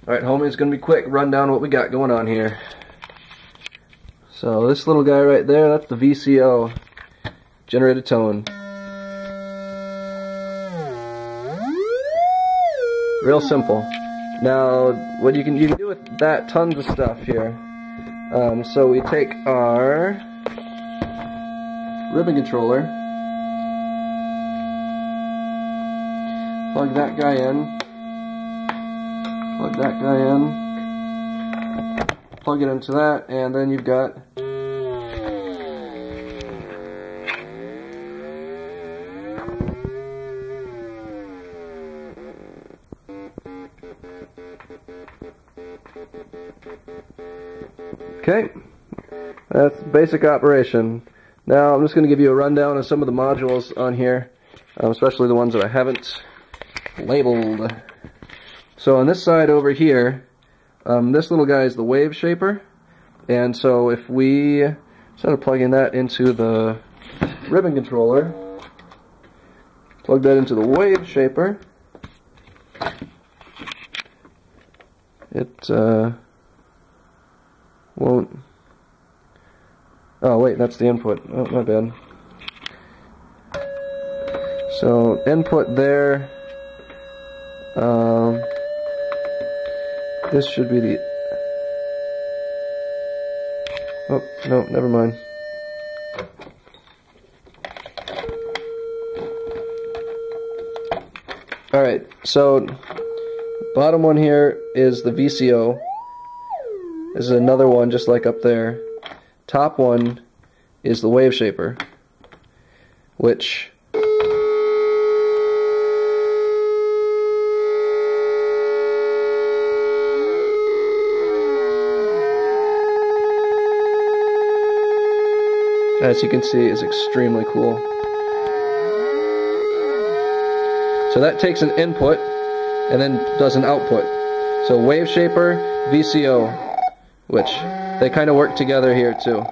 Alright, homie, it's going to be quick. Run down what we got going on here. So this little guy right there, that's the VCO. Generated tone. Real simple. Now, what you can do with that, tons of stuff here. So we take our ribbon controller, plug that guy in, plug that guy in, plug it into that, and then you've got okay, that's basic operation. Now I'm just going to give you a rundown of some of the modules on here, especially the ones that I haven't labeled. So on this side over here, this little guy is the wave shaper, and so if we, instead of plugging that into the ribbon controller, plug that into the wave shaper, it won't. Oh wait, that's the input. Oh, my bad. So input there. This should be the. Oh no, never mind. All right, so bottom one here is the VCO. This is another one just like up there. Top one is the wave shaper, which as you can see is extremely cool. So that takes an input and then does an output. So wave shaper, VCO, which they kind of work together here too.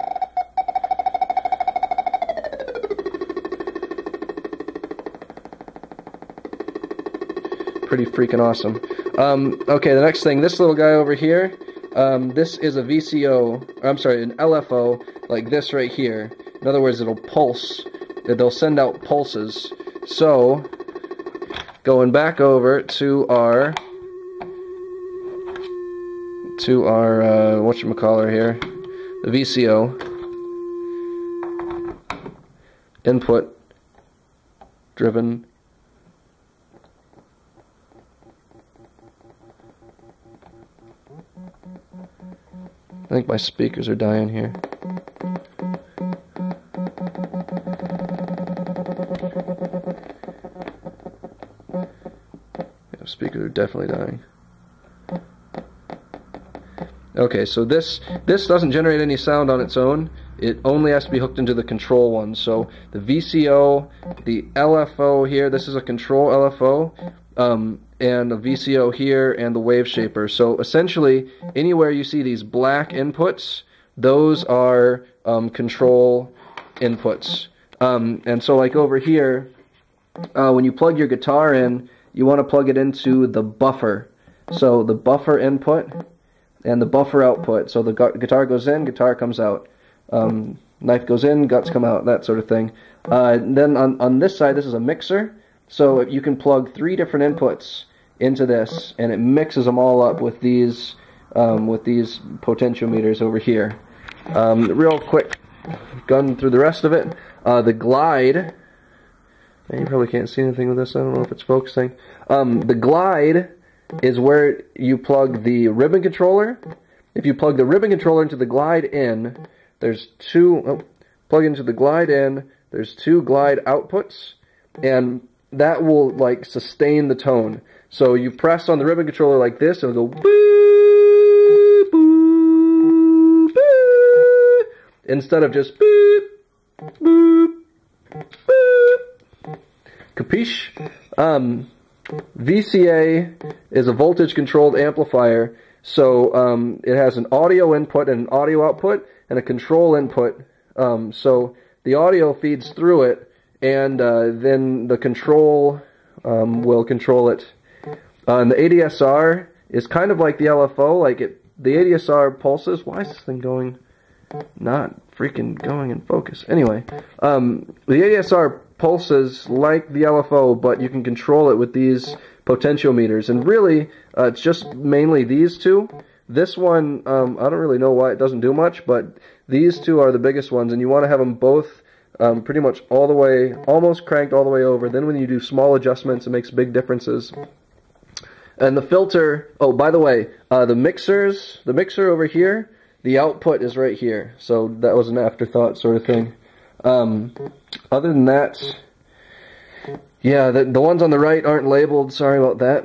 Pretty freaking awesome. Okay, the next thing, this little guy over here, this is a VCO, I'm sorry, an LFO, like this right here. In other words, it'll pulse. They'll send out pulses. So, going back over to our whatchamacallit here, the VCO, input driven. I think my speakers are dying here. Yeah, speakers are definitely dying. Okay, so this doesn't generate any sound on its own. It only has to be hooked into the control one. So the VCO, the LFO here, this is a control LFO, and the VCO here, and the wave shaper. So essentially, anywhere you see these black inputs, those are control inputs. And so like over here, when you plug your guitar in, you want to plug it into the buffer. So the buffer input and the buffer output. So the guitar goes in, guitar comes out. Knife goes in, guts come out, that sort of thing. Then on this side, this is a mixer. So you can plug 3 different inputs into this, and it mixes them all up with these potentiometers over here. Real quick, gun through the rest of it. The glide. Man, you probably can't see anything with this. I don't know if it's focusing. The glide is where you plug the ribbon controller. If you plug the ribbon controller into the glide in, there's plug into the glide in, there's 2 glide outputs, and that will like sustain the tone. So you press on the ribbon controller like this, it'll go boop, boop, boop, instead of just boop, boop, boop. Capiche? VCA is a voltage controlled amplifier, so it has an audio input and an audio output and a control input. So the audio feeds through it, and then the control will control it. And the ADSR is kind of like the LFO, like the ADSR pulses. Why is this thing not freaking going in focus? Anyway, the ADSR pulses like the LFO, but you can control it with these potentiometers, and really, it's just mainly these two. This one, I don't really know why it doesn't do much, but these two are the biggest ones, and you want to have them both pretty much all the way, almost cranked all the way over. Then when you do small adjustments, it makes big differences. And the filter, oh, by the way, the mixer over here, the output is right here. So that was an afterthought sort of thing. Other than that, yeah, the ones on the right aren't labeled. Sorry about that.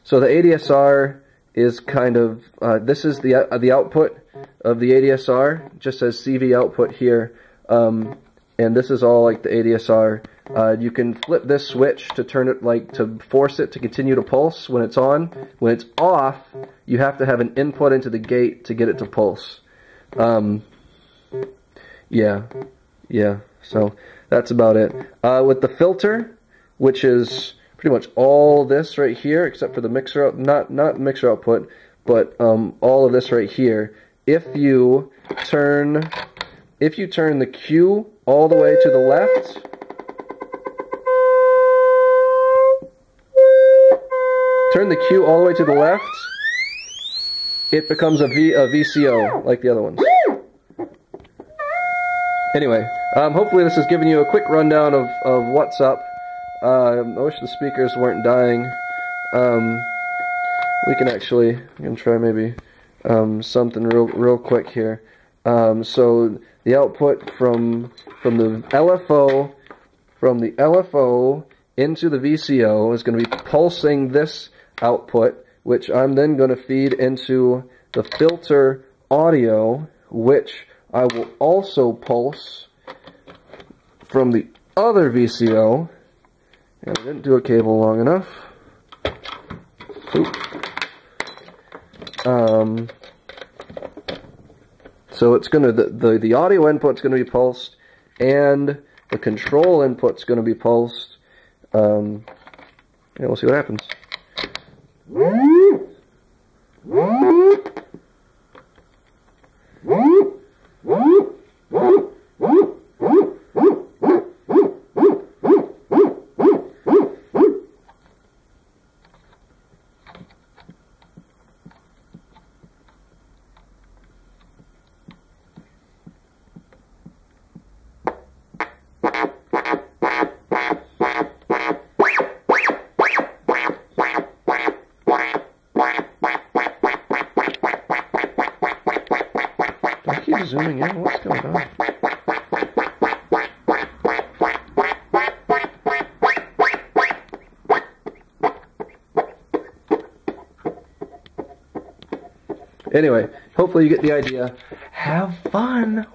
So the ADSR is kind of, this is the output of the ADSR. It just says CV output here. And this is all like the ADSR. You can flip this switch to turn it, like, to force it to continue to pulse when it's on. When it's off, you have to have an input into the gate to get it to pulse. Yeah, so that's about it. With the filter, which is pretty much all this right here, except for the mixer, not mixer output, but all of this right here. If you turn the Q all the way to the left, it becomes a VCO, like the other ones. Anyway, hopefully this has given you a quick rundown of what's up. I wish the speakers weren't dying. We can try maybe something real quick here. So the output from the LFO into the VCO is going to be pulsing this output, which I'm then going to feed into the filter audio, which I will also pulse from the other VCO. And I didn't do a cable long enough. So it's gonna the audio input's gonna be pulsed, and the control input's gonna be pulsed. And we'll see what happens. Zooming in, what's going on? Anyway, hopefully you get the idea. Have fun!